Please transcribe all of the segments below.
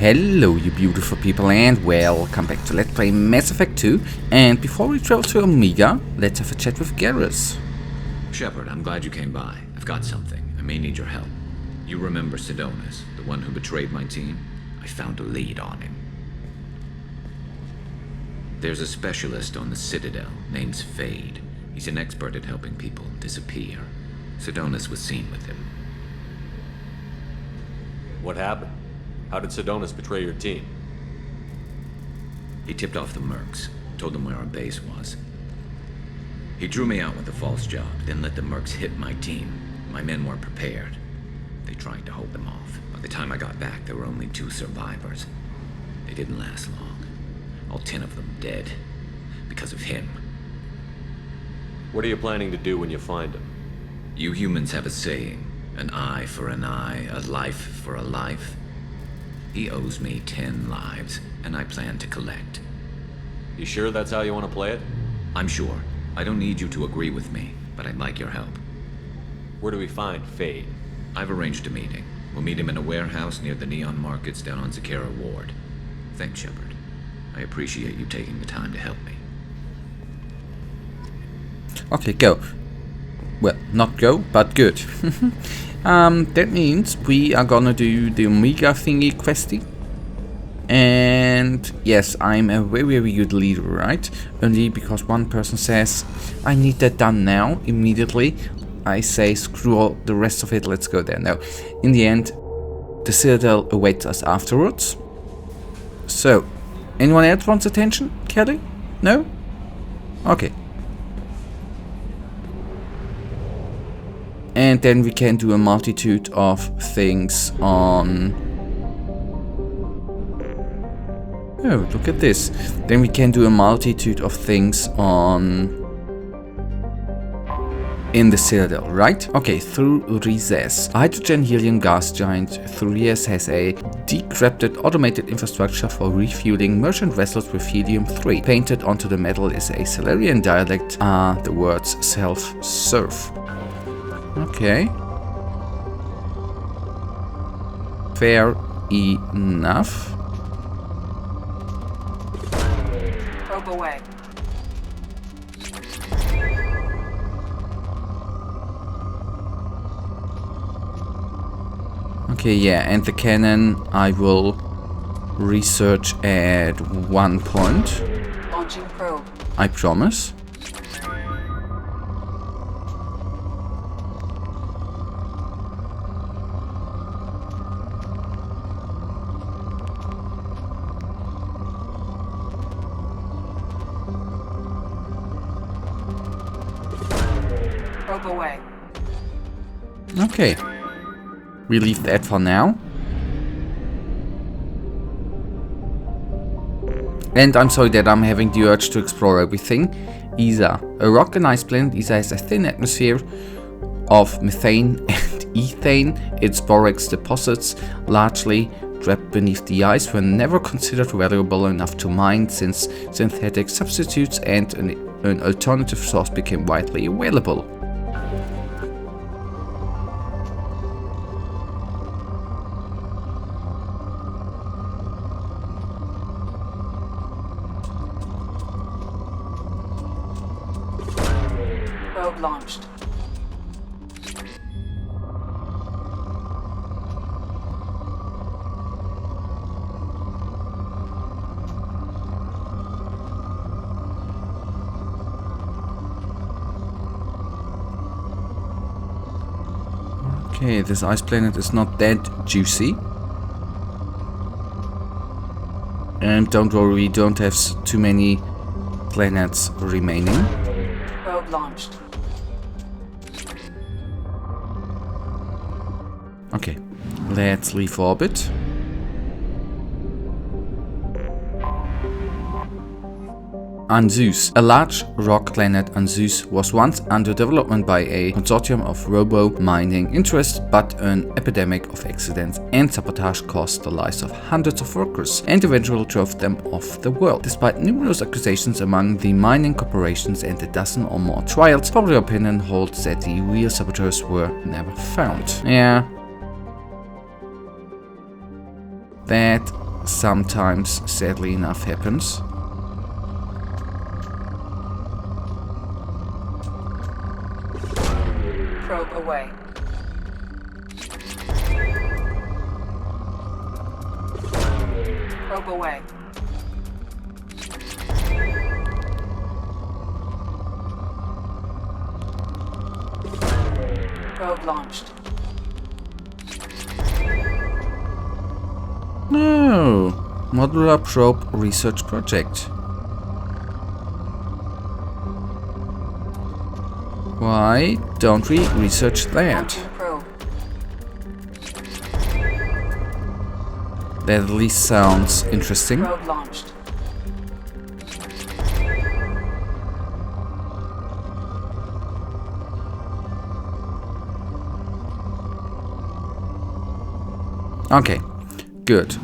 Hello you beautiful people and welcome back to Let's Play Mass Effect 2, and before we travel to Omega, let's have a chat with Garrus. Shepard, I'm glad you came by. I've got something. I may need your help. You remember Sidonus, the one who betrayed my team? I found a lead on him. There's a specialist on the Citadel named Fade. He's an expert at helping people disappear. Sidonus was seen with him. What happened? How did Sidonus betray your team? He tipped off the mercs, told them where our base was. He drew me out with a false job, then let the mercs hit my team. My men weren't prepared. They tried to hold them off. By the time I got back, there were only 2 survivors. They didn't last long. All 10 of them dead. Because of him. What are you planning to do when you find him? You humans have a saying, an eye for an eye, a life for a life. He owes me 10 lives, and I plan to collect. You sure that's how you want to play it? I'm sure. I don't need you to agree with me, but I'd like your help. Where do we find Fade? I've arranged a meeting. We'll meet him in a warehouse near the Neon Markets down on Zakera Ward. Thanks, Shepard. I appreciate you taking the time to help me. Okay, go. Well, not go, but good. That means we are gonna do the Omega thingy questy. And yes, I'm a very good leader, right? Only because one person says, I need that done now, immediately. I say, screw all the rest of it, let's go there. No, in the end, the Citadel awaits us afterwards. So, anyone else wants attention? Kelly? No? Okay. And then we can do a multitude of things on... Oh, look at this. Then we can do a multitude of things on... in the Citadel, right? Okay, through recess. Hydrogen helium gas giant Thurius has a decrepit automated infrastructure for refueling merchant vessels with helium-3. Painted onto the metal is a Salarian dialect, the words self-serve. Okay. Fair enough. Probe away. Okay, yeah, and the cannon I will research at one point. Launching probe. I promise. Probe away. Okay. We leave that for now. And I'm sorry that I'm having the urge to explore everything. ESA. A rock and ice planet, ESA has a thin atmosphere of methane and ethane. Its borax deposits, largely trapped beneath the ice, were never considered valuable enough to mine since synthetic substitutes and an alternative source became widely available. Probe launched. Okay, this ice planet is not that juicy. And don't worry, we don't have too many planets remaining. Probe launched. Okay, let's leave orbit. Anzus. A large rock planet, Anzus was once under development by a consortium of robo-mining interests, but an epidemic of accidents and sabotage caused the lives of hundreds of workers and eventually drove them off the world. Despite numerous accusations among the mining corporations and a dozen or more trials, popular opinion holds that the real saboteurs were never found. Yeah. That sometimes, sadly enough, happens. Probe away. Probe away. Probe launched. No, modular probe research project. Why don't we research that? Launching probe. That at least sounds interesting. Probe launched. Okay, good.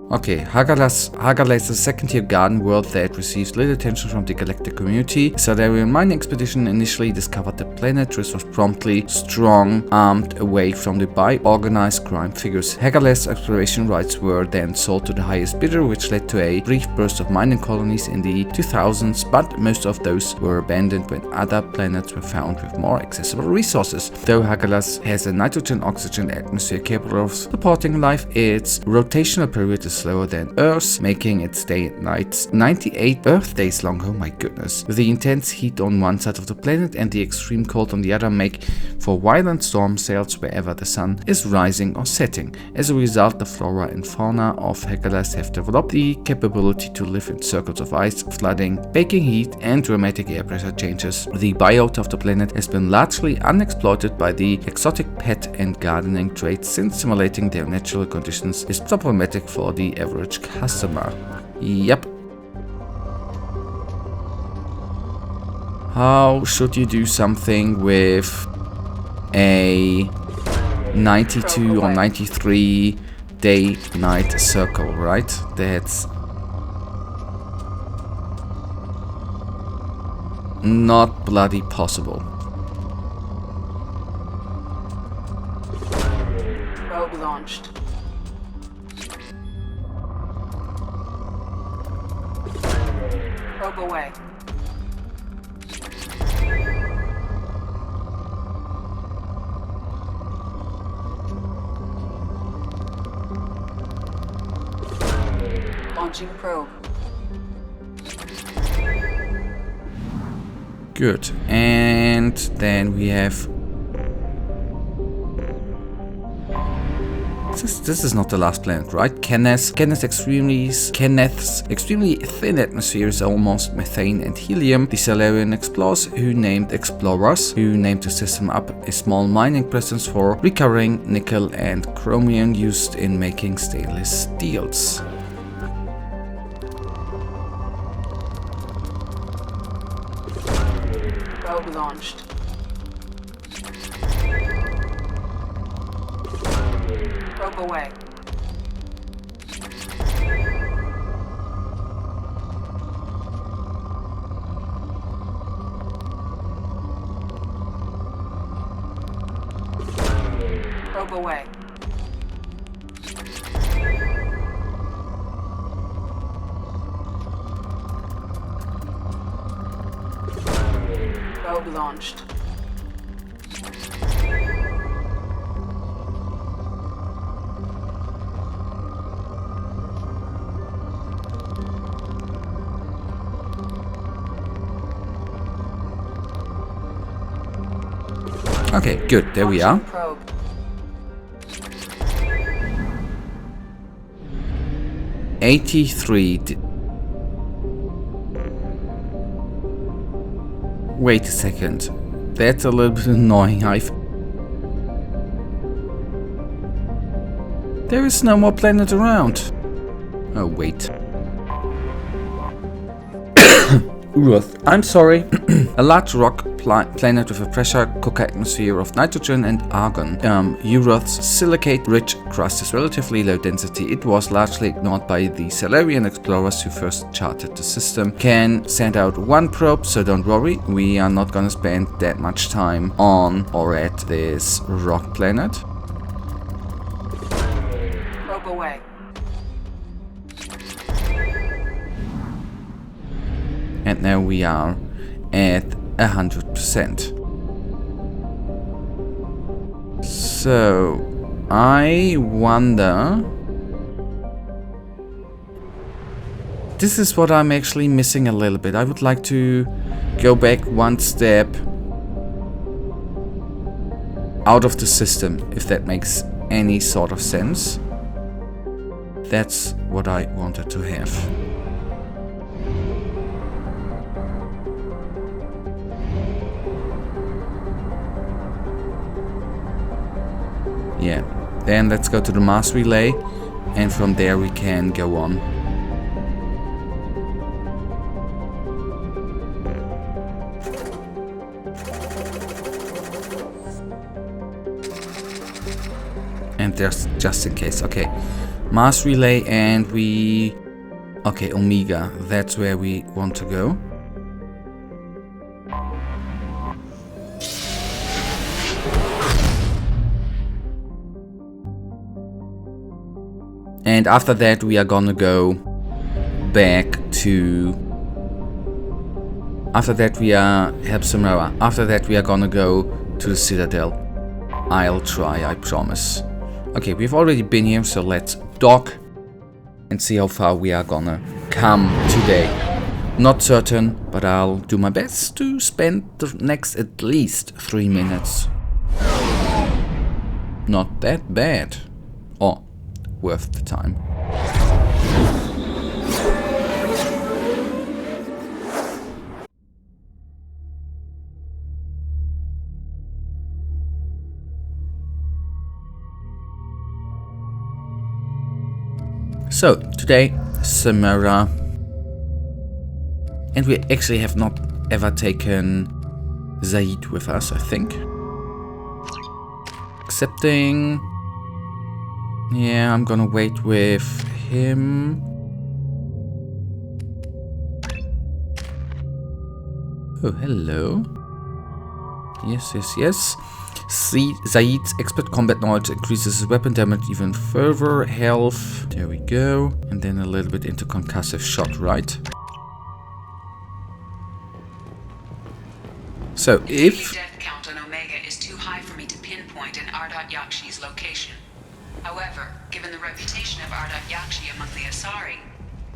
Okay, Hagala is a second-tier garden world that receives little attention from the galactic community. A Salarian mining expedition initially discovered the planet, which was promptly strong-armed away from the by-organized crime figures. Hagala's exploration rights were then sold to the highest bidder, which led to a brief burst of mining colonies in the 2000s, but most of those were abandoned when other planets were found with more accessible resources. Though Hagala has a nitrogen-oxygen atmosphere capable of supporting life, its rotational period is slower than Earth's, making its day and nights 98 Earth days long. Oh my goodness. The intense heat on one side of the planet and the extreme cold on the other make for violent storm sails wherever the sun is rising or setting. As a result, the flora and fauna of Hagalas have developed the capability to live in circles of ice, flooding, baking heat, and dramatic air pressure changes. The biota of the planet has been largely unexploited by the exotic pet and gardening trades, since simulating their natural conditions is problematic for the average customer. Yep. How should you do something with a 92 or 93 day-night circle, right? That's not bloody possible. Probe launched. Probe away. Launching probe. Good. And then we have... This is not the last planet, right? Kenneth's extremely thin atmosphere is almost methane and helium. The Salarian explorers who named the system up a small mining presence for recovering nickel and chromium used in making stainless steels. Probe launched. Probe away. Probe away. Probe launched. Okay, good. There we are. Probe. Wait a second. That's a little bit annoying. There is no more planet around. Oh, wait. Earth. I'm sorry. A large rock planet with a pressure cooker atmosphere of nitrogen and argon. Earth's silicate-rich crust is relatively low density. It was largely ignored by the Solarian explorers who first charted the system. Can send out one probe, so don't worry. We are not gonna spend that much time on or at this rock planet. Probe away. And now we are at 100%. So, I wonder... This is what I'm actually missing a little bit. I would like to go back one step out of the system, if that makes any sort of sense. That's what I wanted to have. Yeah, then let's go to the mass relay, and from there we can go on. And there's just in case. Okay, mass relay, and we... Okay, Omega, that's where we want to go. And after that we are gonna go back to... After that we are... help Samara. After that we are gonna go to the Citadel. I'll try, I promise. Okay, we've already been here, so let's dock and see how far we are gonna come today. Not certain, but I'll do my best to spend the next at least 3 minutes. Not that bad. Or worth the time. So, today, Samara. And we actually have not ever taken Zaid with us, I think. Accepting. Yeah, I'm gonna wait with him. Oh, hello. Yes, yes, yes. See, Zaid's expert combat knowledge increases his weapon damage even further. Health. There we go. And then a little bit into concussive shot, right? So, if... The death count on Omega is too high for me to pinpoint an Ardat Yakshi's location. However, given the reputation of Ardat Yakshi among the Asari,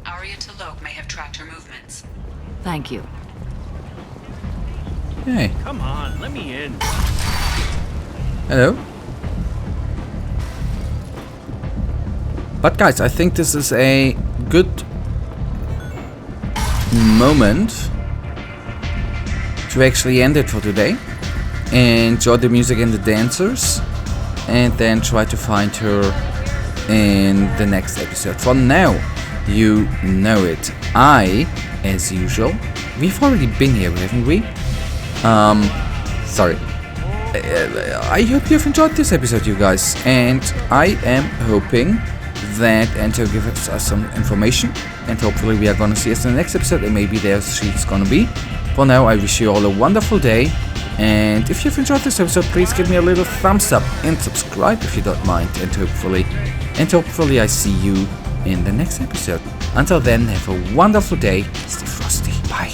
Arya T'Loak may have tracked her movements. Thank you. Hey. Come on, let me in. Hello. But guys, I think this is a good moment to actually end it for today. Enjoy the music and the dancers, and then try to find her in the next episode. For now, you know it. As usual, we've already been here, haven't we? Sorry. I hope you've enjoyed this episode, you guys, and I am hoping that Ento gives us some information, and hopefully we are gonna see us in the next episode, and maybe there's she's gonna be. For now, I wish you all a wonderful day, and if you've enjoyed this episode, please give me a little thumbs up and subscribe if you don't mind, and hopefully I see you in the next episode. Until then, have a wonderful day. Stay frosty. Bye.